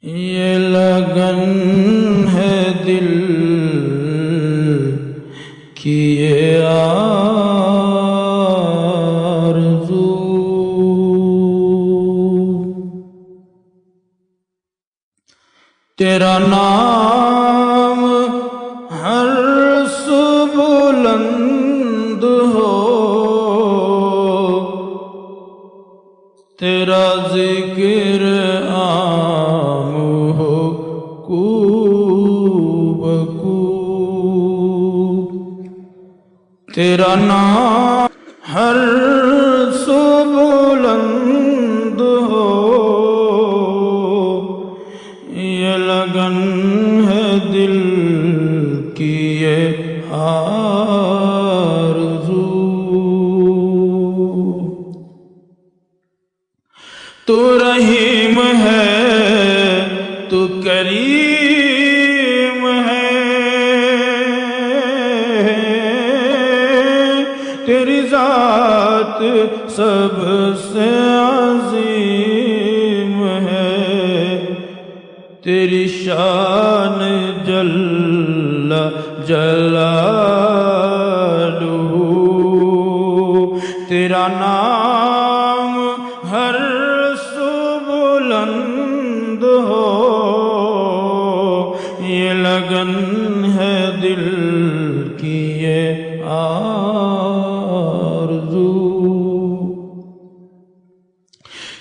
یہ لگن ہے دل کی یہ آرزو، تیرا نام ہر سو بلند ہو، تیرا ذکر عام ہو کو بکو، تیرا نام ہر سو بلند ہو، یہ لگن ہے دل کی یہ آرزو، تو رحیم ہے تو کریم ہے، تیری ذات سب سے عظیم ہے، تیری شان جل جلالہ، تیرا نام ہر سو بلند ہو، یہ لگن ہے دل کی یہ آرزو،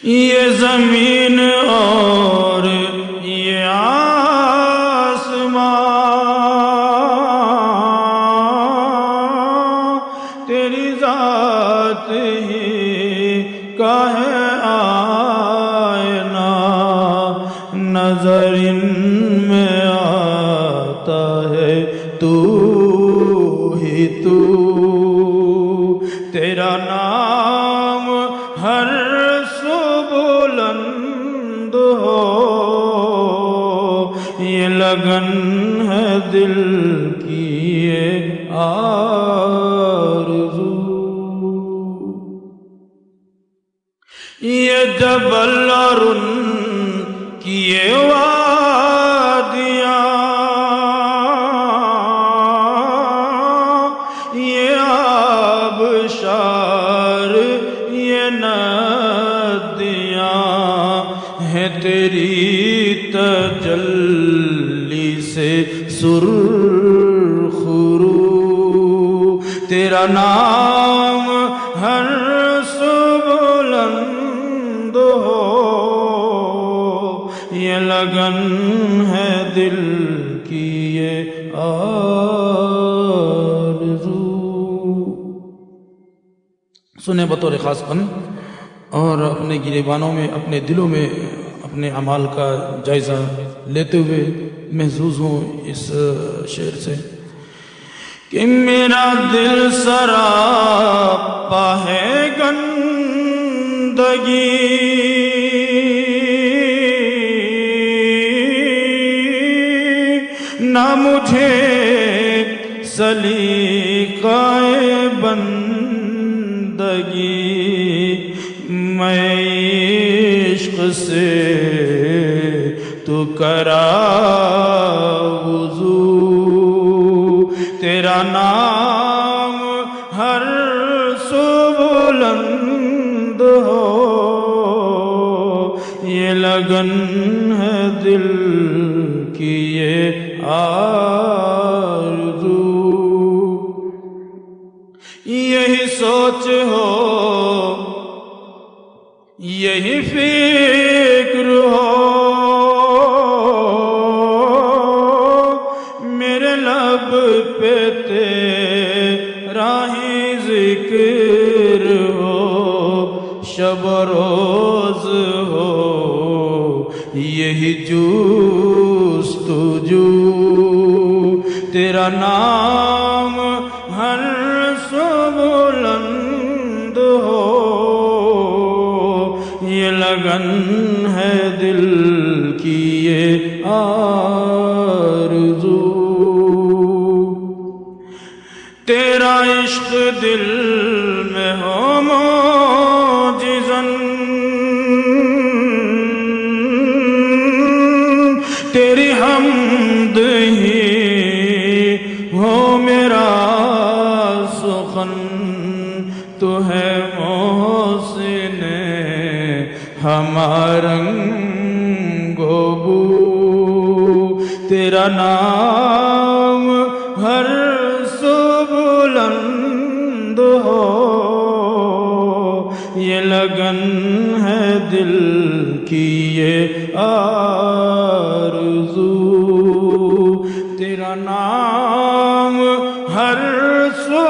یہ زمین اور یہ آسمان تیری ذات ہی کا ہے آئینہ، نظر ان میں آتا ہے تو ہی تو، تیرا نام ہر سو بلند ہو، یہ لگن ہے دل کی یہ آرزو، یہ جبل اور ان کی یہ وادیاں، یہ آبشار یہ ندیاں ہیں تیری تجلی سے سرخ رو، تیرا نام ہر سو بلند ہو، یہ لگن ہے دل کی یہ آرزو۔ سنیں بطور خاص پن اور اپنے گریبانوں میں اپنے دلوں میں اپنے اعمال کا جائزہ لیتے ہوئے محظوظ ہوں اس شعر سے کہ میرا دل سراپا ہے گندگی، نہ مجھے سلیقہ بندگی، میں عشق سے تو کرا وضو، تیرا نام ہر سو بلند ہو، یہ لگن ہے دل کی یہ آرزو، یہی سوچ ہو یہی فکر ہو، میرے لب پہ تیرا ہی ذکر ہو، شب و روز ہو یہی جستجو، تیرا نام ہر سو بلند ہو، یہ لگن ہے دل کی یہ آرزو، تیرا عشق دل میں ہو معجزاً، حمد ہی ہو میرا سخن، تو ہے محسن ہمارنگ و بو، تیرا نام ہر سو بلند ہو، یہ لگن ہے دل کی یہ آرزو، تیرا نام ہر سو